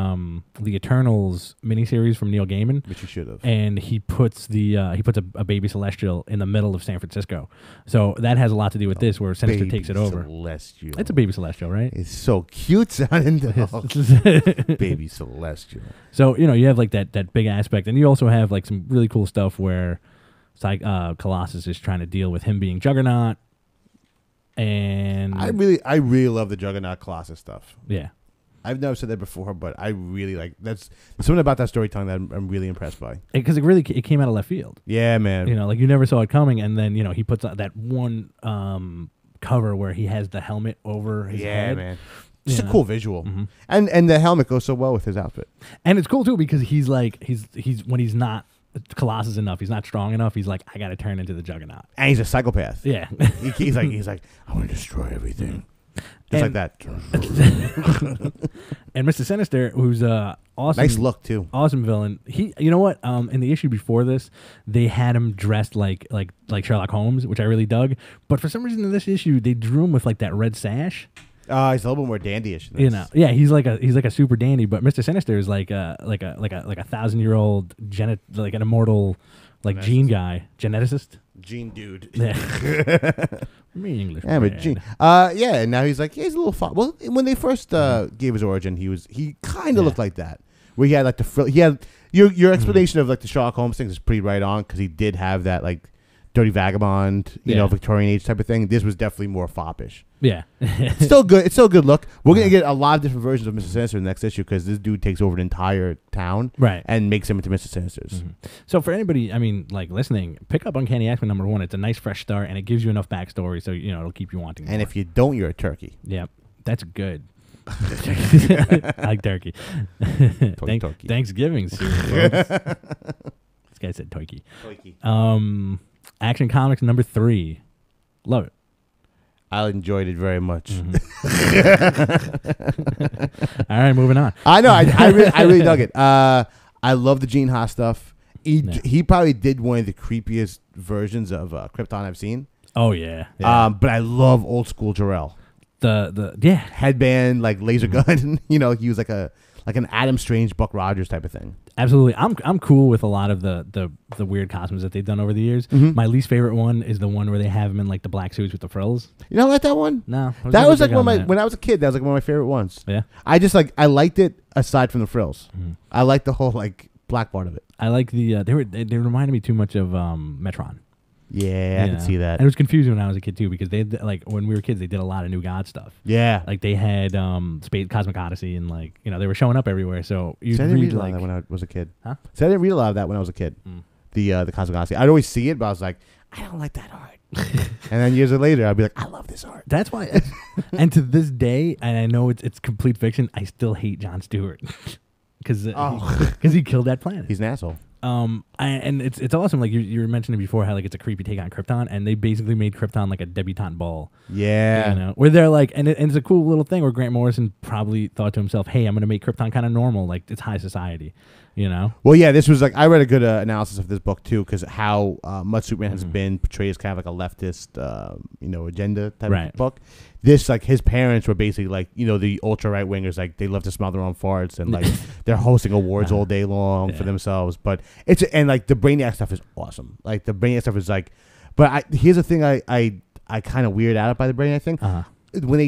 Eternals miniseries from Neil Gaiman, which you should have. And he puts a baby Celestial in the middle of San Francisco. So that has a lot to do with this, where Sinister takes it over. Celestial. It's a baby Celestial, right? It's so cute sounding. Baby Celestial. So you have like that big aspect, and you also have like some really cool stuff where Colossus is trying to deal with him being Juggernaut, and I really love the Juggernaut Colossus stuff. Yeah, I've never said that before, but I really like that's something about that storytelling that I'm really impressed by. Because it came out of left field. Yeah, man. Like you never saw it coming, and then he puts out that one cover where he has the helmet over his head. Yeah, man. Just a cool visual, and the helmet goes so well with his outfit. And it's cool too because he's when he's not Colossus enough, he's not strong enough. He's like, I got to turn into the Juggernaut, and he's a psychopath. Yeah, he's like, I want to destroy everything, just like that. And Mr. Sinister, who's awesome. Nice look too. Awesome villain. You know what? In the issue before this, they had him dressed like Sherlock Holmes, which I really dug. But for some reason in this issue, they drew him with like that red sash. He's a little bit more dandyish. You know, yeah, he's like a super dandy. But Mr. Sinister is like a 1,000-year-old like an immortal gene guy, geneticist. Gene dude. Yeah. Me English. Yeah, but Gene. Yeah, and now he's like, he's a little fun. Well, when they first gave his origin, he kind of looked like that. Where he had like the frill. He had your explanation of like the Sherlock Holmes things is pretty right on because he did have that like dirty vagabond, you know, Victorian age type of thing. This was definitely more foppish. Yeah. It's still good. It's still a good look. We're going to get a lot of different versions of Mr. Sinister in the next issue because this dude takes over an entire town and makes him into Mr. Sinisters. Mm-hmm. So for anybody, I mean, like listening, pick up Uncanny X-Men #1. It's a nice fresh start and it gives you enough backstory so, you know, it'll keep you wanting more. And if you don't, you're a turkey. Yep. That's good. I like turkey. Turkey. Thanksgiving soon, folks. This guy said turkey. Action Comics #3. Love it. I enjoyed it very much. All right, moving on. I know. I really dug it. I love the Gene Haas stuff. He probably did one of the creepiest versions of Krypton I've seen. Oh yeah. But I love old school Jor-El. The headband, like laser gun. You know, he was like an Adam Strange, Buck Rogers type of thing. Absolutely. I'm cool with a lot of the weird costumes that they've done over the years. My least favorite one is the one where they have him in like the black suits with the frills. You don't like that one? No. That was like when I was a kid, that was like one of my favorite ones. Yeah. I liked it aside from the frills. I liked the whole like black part of it. I like they reminded me too much of Metron. Yeah, I can see that. And it was confusing when I was a kid too because they like when we were kids they did a lot of New God stuff. Yeah, like they had Space Cosmic Odyssey and like you know they were showing up everywhere. So you didn't read a lot of that when I was a kid. Huh? So I didn't read a lot of that when I was a kid. The Cosmic Odyssey. I'd always see it, but I was like, I don't like that art. And then years later, I'd be like, I love this art. That's why. And to this day, and I know it's complete fiction, I still hate Jon Stewart because he killed that planet. He's an asshole. And it's awesome. Like you were mentioning before, how like it's a creepy take on Krypton, and they basically made Krypton like a debutante ball. Yeah, you know, where they're like, and it's a cool little thing where Grant Morrison probably thought to himself, "Hey, I'm gonna make Krypton kind of normal, like it's high society." You know. Well, yeah, this was like I read a good analysis of this book too, because how much Superman has been portrayed as kind of like a leftist, agenda type of book. This like his parents were basically like the ultra right wingers, like they love to smell their own farts and like they're hosting awards all day long for themselves. But and like the Brainiac stuff is awesome. Like the Brainiac stuff is like, but here's the thing I kind of weird out by the Brainiac thing.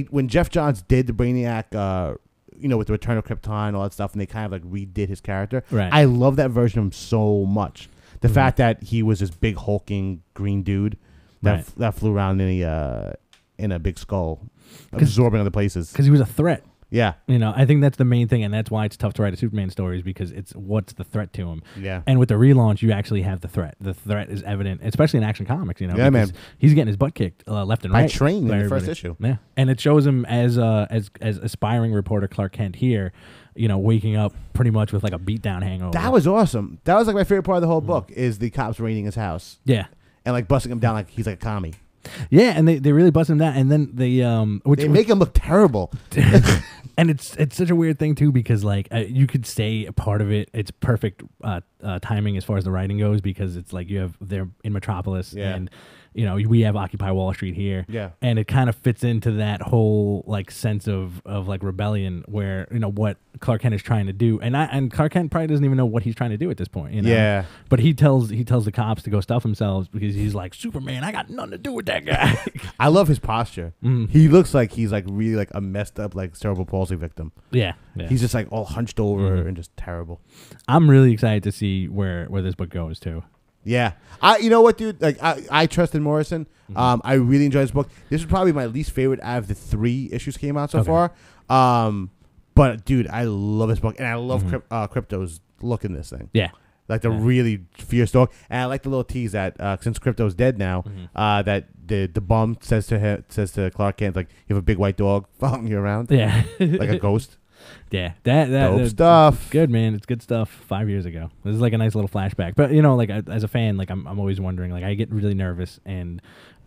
When Jeff Johns did the Brainiac. With the Return of Krypton, all that stuff, and they kind of like redid his character. Right. I love that version of him so much. The fact that he was this big hulking green dude that flew around in a big skull, absorbing other places. Because he was a threat. Yeah. I think that's the main thing, and that's why it's tough to write a Superman stories because it's what's the threat to him. Yeah. And with the relaunch, you actually have the threat. The threat is evident, especially in Action Comics. Yeah, man. He's getting his butt kicked left and right. By Train in the first issue. Yeah. And it shows him as aspiring reporter Clark Kent here, waking up pretty much with like a beatdown hangover. That was awesome. That was like my favorite part of the whole book is the cops raiding his house. Yeah. And like busting him down like he's like a commie. Yeah, and they really bust him down, and then they make him look terrible. And it's such a weird thing too because like you could say a part of it, it's perfect timing as far as the writing goes because it's like they're in Metropolis and we have Occupy Wall Street here, and it kind of fits into that whole like sense of like rebellion where what Clark Kent is trying to do, and Clark Kent probably doesn't even know what he's trying to do at this point, Yeah. But he tells the cops to go stuff themselves because he's like Superman. I got nothing to do with that guy. I love his posture. He looks like he's like really like a messed up like cerebral palsy victim. Yeah. He's just like all hunched over and just terrible. I'm really excited to see where this book goes too. Yeah. You know what, dude? Like I trusted Morrison. I really enjoyed this book. This is probably my least favorite out of the 3 issues came out so far. But dude, I love this book and I love Crypto's look in this thing. Yeah. Like the really fierce dog. And I like the little tease that since Crypto's dead now, that the bum says to Clark Kent, like, you have a big white dog following you around. Yeah. Like a ghost. Yeah, that stuff. Good, man. It's good stuff. 5 years ago. This is like a nice little flashback. But like as a fan, like I'm always wondering. Like I get really nervous, and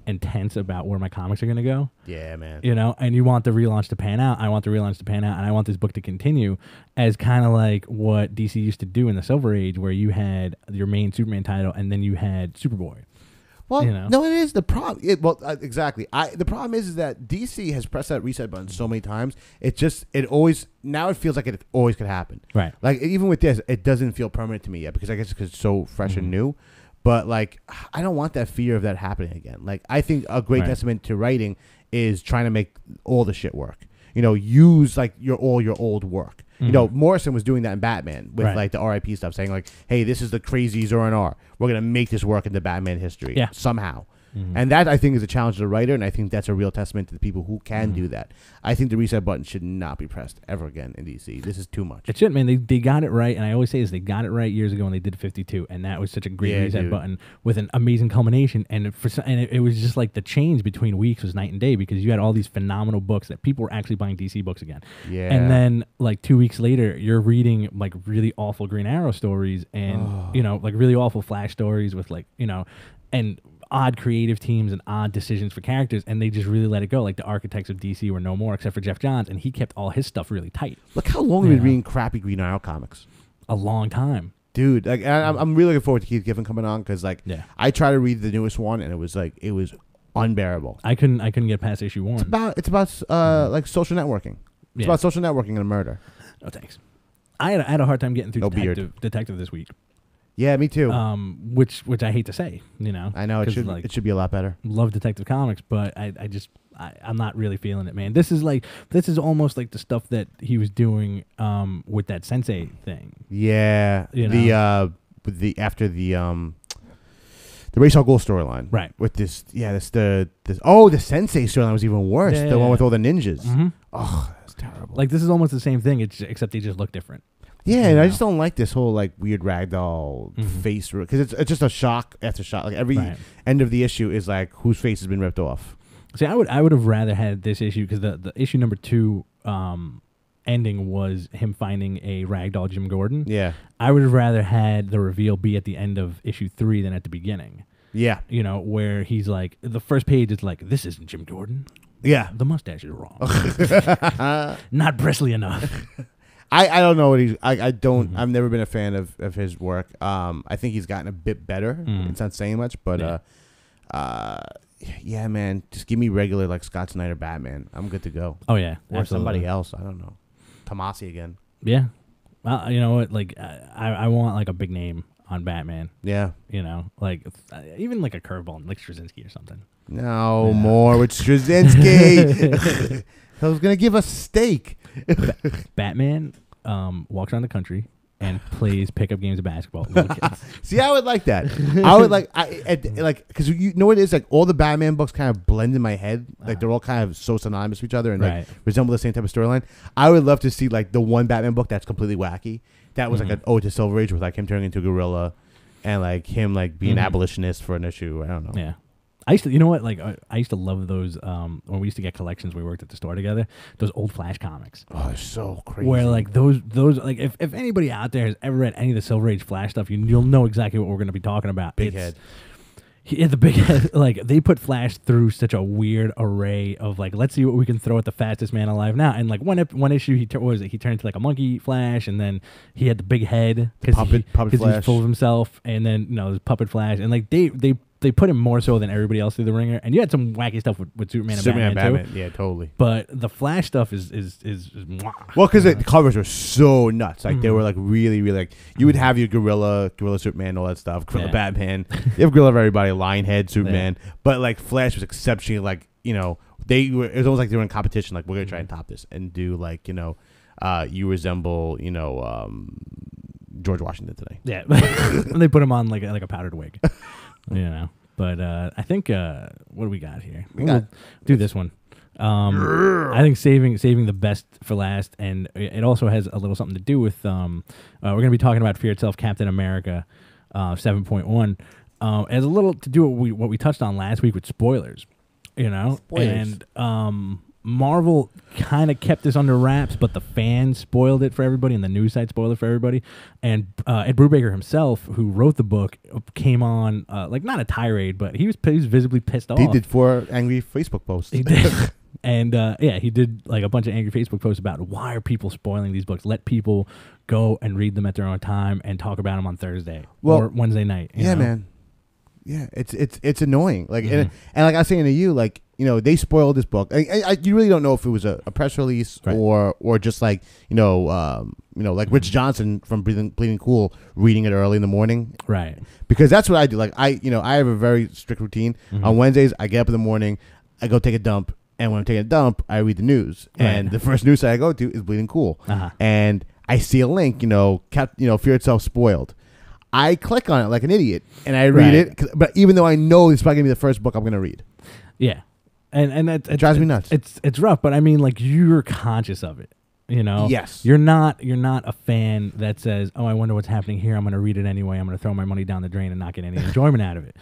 and tense about where my comics are going to go. Yeah, man. You know, and you want the relaunch to pan out. I want the relaunch to pan out, and I want this book to continue as kind of like what DC used to do in the Silver Age, where you had your main Superman title, and then you had Superboy. Well, you know? no, it is the problem. Exactly. The problem is that DC has pressed that reset button so many times. It always now it feels like it always could happen. Right. Like even with this, it doesn't feel permanent to me yet because I guess because it's so fresh and new. But like, I don't want that fear of that happening again. Like, I think a great testament to writing is trying to make all the shit work. You know, use like all your old work. You know, Morrison was doing that in Batman with like the RIP stuff, saying like, "Hey, this is the crazy Zur&R. We're gonna make this work into Batman history somehow." And that, I think, is a challenge to the writer, and I think that's a real testament to the people who can do that. I think the reset button should not be pressed ever again in DC. This is too much. It shouldn't, man. They got it right, and I always say this, they got it right years ago when they did 52, and that was such a great reset button with an amazing culmination, and it was just like the change between weeks was night and day because you had all these phenomenal books that people were actually buying DC books again. Yeah. And then, like, 2 weeks later, you're reading, like, really awful Green Arrow stories and, you know, like, really awful Flash stories with, like, you know, and odd creative teams and odd decisions for characters, and they just really let it go. Like the architects of DC were no more, except for Jeff Johns, and he kept all his stuff really tight. Look how long we've been reading crappy Green Arrow comics. A long time, dude. Like I'm really looking forward to Keith Giffen coming on because like I tried to read the newest one and it was unbearable. I couldn't get past issue 1. It's about like social networking. It's about social networking and murder. Oh, thanks. I had a hard time getting through Detective this week. Yeah, me too. Which I hate to say, you know. I know it should be a lot better. Love Detective Comics, but I'm not really feeling it, man. This is almost like the stuff that he was doing with that Sensei thing. Yeah, you know? the Ra's al Ghul storyline, right? With the Sensei storyline was even worse. The one with all the ninjas. Oh, that's terrible. Like this is almost the same thing, except they just look different. Yeah, and I just don't like this whole like weird ragdoll face because it's just a shock after shock. Like every end of the issue is like whose face has been ripped off. See, I would have rather had this issue because the issue number 2 ending was him finding a ragdoll Jim Gordon. Yeah, I would have rather had the reveal be at the end of issue 3 than at the beginning. Yeah, you know where he's like the first page is like this isn't Jim Gordon. Yeah, the mustache is wrong. Not bristly enough. I don't know what he's. I don't. I've never been a fan of his work. I think he's gotten a bit better. It's not saying much, but yeah, man. Just give me regular like Scott Snyder Batman. I'm good to go. Oh yeah, or somebody else. I don't know. Tomasi again. Yeah. Well, you know what? Like I want like a big name on Batman. Yeah. You know, like even like a curveball like Straczynski or something. No more with Straczynski. I was gonna give us steak. Batman walks around the country and plays pickup games of basketball with little kids. See, I would like that. I would like because you know what it is, like all the Batman books kind of blend in my head. Like they're all kind of so synonymous with each other and like resemble the same type of storyline. I would love to see like the one Batman book that's completely wacky. That was like an ode to Silver Age with like him turning into a gorilla and like him like being abolitionist for an issue. I don't know. Yeah. I used to, you know what? Like, I used to love those when we used to get collections. We worked at the store together. Those old Flash comics. Oh, it's so crazy. Where like those like if anybody out there has ever read any of the Silver Age Flash stuff, you'll know exactly what we're going to be talking about. Big head. Yeah, the big head. Like they put Flash through such a weird array of like, let's see what we can throw at the fastest man alive now. And like one issue, he turned into like a monkey Flash, and then he had the big head because he was full of himself, and then this puppet Flash, and like they put him more so than everybody else through the ringer. And you had some wacky stuff with Superman and Batman too. Yeah, totally. But the Flash stuff is well, because the covers were so nuts. Like they were like really, really like you would have your gorilla Superman, all that stuff, gorilla Batman. You have gorilla of everybody, Lionhead, Superman. But like Flash was exceptionally like it was almost like they were in competition. Like we're gonna try and top this and do like you resemble George Washington today. Yeah, and they put him on like a powdered wig. But I think what do we got here? We'll do this one. I think saving the best for last, and it also has a little something to do with we're going to be talking about Fear Itself, Captain America 7.1. It has a little to do with what we touched on last week with spoilers, Spoilers. And Marvel kind of kept this under wraps, but the fans spoiled it for everybody, and the news site spoiled it for everybody. And Ed Brubaker himself, who wrote the book, came on like not a tirade, but he was visibly pissed off. He did 4 angry Facebook posts. He did. And he did like a bunch of angry Facebook posts about why are people spoiling these books? Let people go and read them at their own time and talk about them on Thursday or Wednesday night. You know? Man. Yeah, it's annoying. Like and like I was saying to you, like they spoiled this book. You really don't know if it was a press release or just like like Rich Johnson from Bleeding Cool reading it early in the morning. Right. Because that's what I do. Like I have a very strict routine. On Wednesdays, I get up in the morning, I go take a dump. And when I'm taking a dump, I read the news. Right. And the first news site I go to is Bleeding Cool. And I see a link, Fear Itself spoiled. I click on it like an idiot, and I read it. But even though I know it's probably going to be the first book I'm going to read. Yeah. And it drives me nuts. It's rough, but I mean, like, you're conscious of it. Yes. You're not a fan that says, "Oh, I wonder what's happening here. I'm going to read it anyway. I'm going to throw my money down the drain and not get any enjoyment out of it."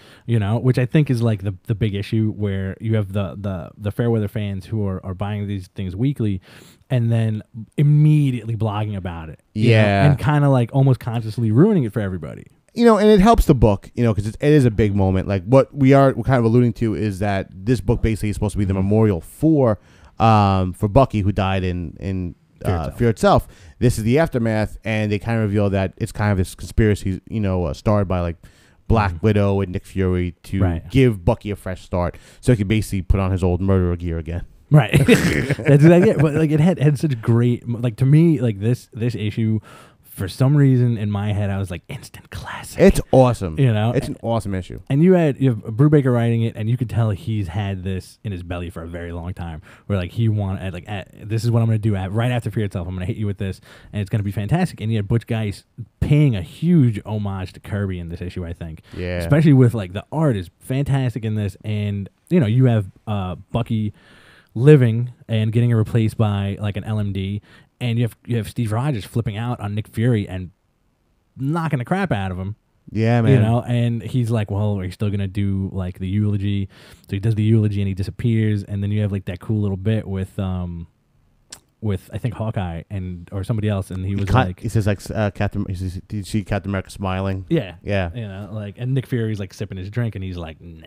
Which I think is like the big issue where you have the fair weather fans who are buying these things weekly, and then immediately blogging about it. And kind of like almost consciously ruining it for everybody. And it helps the book, because it is a big moment. Like what we're kind of alluding to is that this book basically is supposed to be the memorial for Bucky, who died in Fear Itself. This is the aftermath, and they kind of reveal that it's kind of this conspiracy, started by like Black Widow and Nick Fury to give Bucky a fresh start, so he could basically put on his old murderer gear again. Right. That's exactly it. But like it had such great, like to me, like this issue. For some reason in my head, I was like, instant classic. It's awesome. It's an awesome issue. And you have Brubaker writing it, and you could tell he's had this in his belly for a very long time. Where like he wanted, this is what I'm going to do right after Fear Itself. I'm going to hit you with this, and it's going to be fantastic. And you had Butch Guice paying a huge homage to Kirby in this issue, I think. Yeah. Especially Especially with like the art is fantastic in this, and you have Bucky living and getting replaced by like an LMD. And you have Steve Rogers flipping out on Nick Fury and knocking the crap out of him. Yeah, man. And he's like, well, are you still going to do like the eulogy? So he does the eulogy and he disappears. And then you have like that cool little bit with I think Hawkeye or somebody else. And he says like, Captain, did you see Captain America smiling? Yeah. Yeah. And Nick Fury's like sipping his drink and he's like, nah.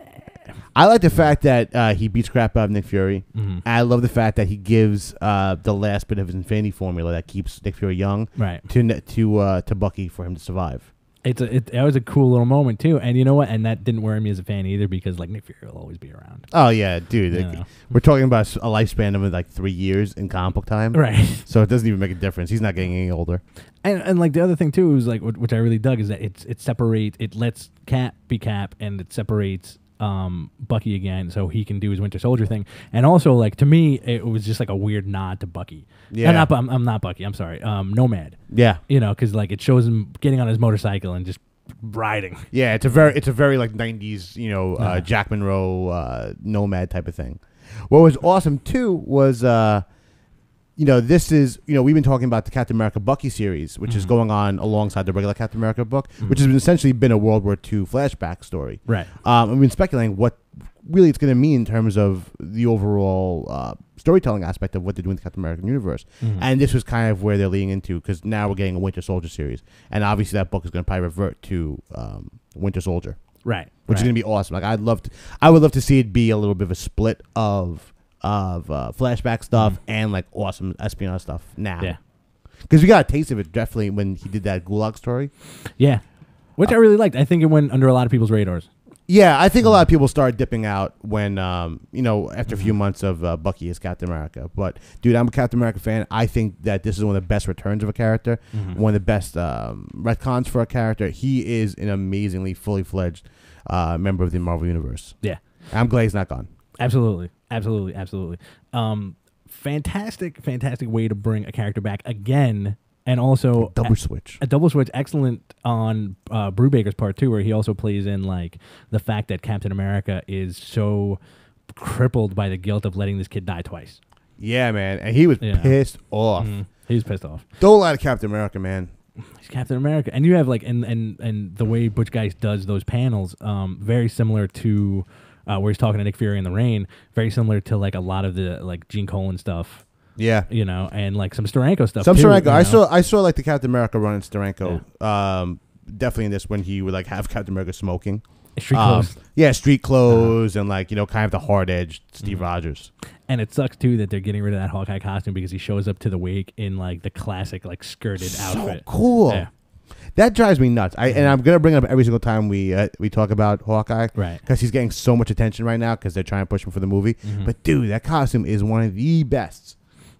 I like the fact that he beats crap out of Nick Fury. I love the fact that he gives the last bit of his Infinity Formula that keeps Nick Fury young to Bucky for him to survive. It was a cool little moment too, and you know what? And that didn't worry me as a fan either because like Nick Fury will always be around. Oh yeah, dude. We're talking about a lifespan of like 3 years in comic book time, right? So it doesn't even make a difference. He's not getting any older. And like the other thing too is like which I really dug is that it lets Cap be Cap and it separates Bucky again, so he can do his Winter Soldier thing. And also, like to me, it was just like a weird nod to Bucky. Yeah, I'm not Bucky. I'm sorry, Nomad. Yeah, because like it shows him getting on his motorcycle and just riding. Yeah, it's a very like 90s, Jack Monroe Nomad type of thing. What was awesome too was this is, we've been talking about the Captain America Bucky series, which is going on alongside the regular Captain America book, which has essentially been a World War II flashback story. Right. I've been speculating what really it's going to mean in terms of the overall storytelling aspect of what they're doing with the Captain American universe. And this was kind of where they're leading into, because now we're getting a Winter Soldier series. And obviously that book is going to probably revert to Winter Soldier. Right. Which is going to be awesome. Like I would love to see it be a little bit of a split of flashback stuff and like awesome espionage stuff now. Yeah, because we got a taste of it definitely when he did that Gulag story. Yeah, which I really liked. I think it went under a lot of people's radars. Yeah, I think a lot of people started dipping out when after a few months of Bucky as Captain America. But dude, I'm a Captain America fan. I think that this is one of the best returns of a character, one of the best retcons for a character. He is an amazingly fully fledged member of the Marvel Universe. Yeah, I'm glad he's not gone. Absolutely. Fantastic way to bring a character back again, and also a double switch. Excellent on Brubaker's part too, where he also plays in like the fact that Captain America is so crippled by the guilt of letting this kid die twice. Yeah, man, and he was pissed off. He was pissed off. Don't lie to Captain America, man. He's Captain America, and you have like and the way Butch Guice does those panels, very similar to where he's talking to Nick Fury in the rain, very similar to like a lot of the like Gene Colan stuff. Yeah, and like some Steranko stuff. Some too, Steranko. I saw like the Captain America running Steranko. Yeah. Definitely in this when he would like have Captain America smoking. Street clothes. Yeah, street clothes and like kind of the hard edged Steve Rogers. And it sucks too that they're getting rid of that Hawkeye costume because he shows up to the wake in like the classic like skirted outfit. So cool. Yeah. That drives me nuts. And I'm gonna bring it up every single time we talk about Hawkeye, right? Because he's getting so much attention right now because they're trying to push him for the movie. But dude, that costume is one of the best.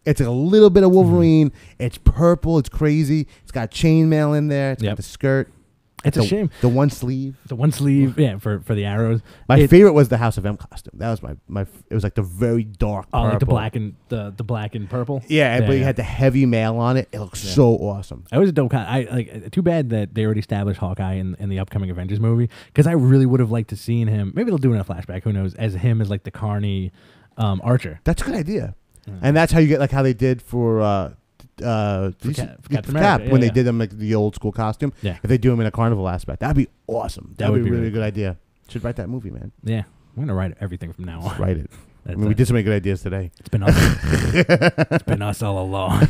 It's like a little bit of Wolverine. It's purple. It's crazy. It's got chainmail in there. It's got the skirt. It's a shame. The one sleeve. The one sleeve, yeah, for the arrows. My favorite was the House of M costume. That was my. It was like the very dark purple. Like the black and purple. Yeah, but he had the heavy mail on it. It looks so awesome. It was a dope. Too bad that they already established Hawkeye in the upcoming Avengers movie because I really would have liked to seen him. Maybe they'll do it in a flashback. Who knows? As him as like the Carney Archer. That's a good idea. And that's how you get like how they did for Cap when they did them like the old school costume. Yeah. If they do them in a carnival aspect, that'd be awesome. That would be really good idea. Should write that movie, man. Yeah, I'm gonna write everything from now on. Write it. We did so many good ideas today. It's been us. It's been us all along.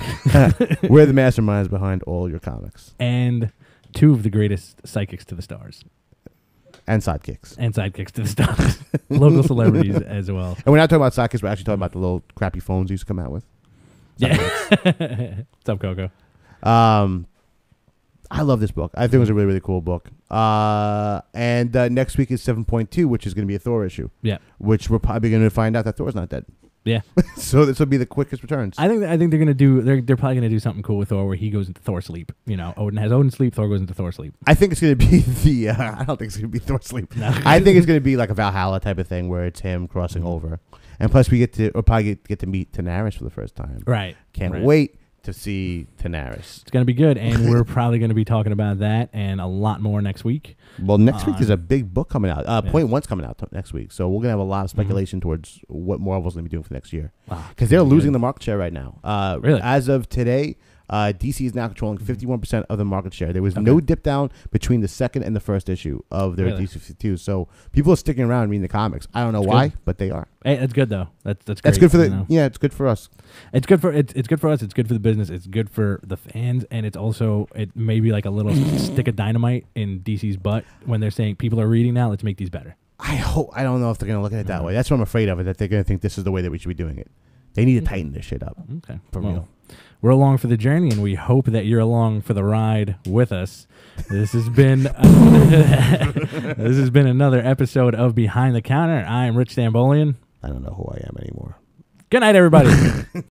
We're the masterminds behind all your comics and two of the greatest psychics to the stars. And sidekicks. To the stars. Local celebrities as well. And we're not talking about sidekicks. We're actually talking about the little crappy phones they used to come out with. Yeah. What's up, Coco? I love this book. I think it was a really, really cool book. And next week is 7.2, which is going to be a Thor issue. Yeah. Which we're probably going to find out that Thor's not dead. Yeah. So this will be the quickest returns. I think they're gonna do. They're probably gonna do something cool with Thor where he goes into Thor sleep. Odin has Odin sleep. Thor goes into Thor sleep. I think it's gonna be the. I don't think it's gonna be Thor sleep. No. I think it's gonna be like a Valhalla type of thing where it's him crossing over, and plus we'll probably get to meet Daenerys for the first time. Right. Can't wait to see Daenerys. It's gonna be good, and we're probably gonna be talking about that and a lot more next week. Well, next week there's a big book coming out. Point One's coming out next week, so we're gonna have a lot of speculation towards what Marvel's gonna be doing for next year. Because they're losing the market share right now. Really? As of today, DC is now controlling 51% of the market share. There was no dip down between the second and the first issue of their DC 52. So people are sticking around reading the comics. I don't know why, but they are. Hey, that's good though. That's great. That's good for it's good for us. It's good for it's good for us. It's good for the business. It's good for the fans, and it may be like a little stick of dynamite in DC's butt when they're saying people are reading now. Let's make these better. I don't know if they're gonna look at it that way. That's what I'm afraid of. That they're gonna think this is the way that we should be doing it. They need to tighten this shit up. Okay, for real. We're along for the journey, and we hope that you're along for the ride with us. This has been another episode of Behind the Counter. I am Rich Stambolian. I don't know who I am anymore. Good night, everybody.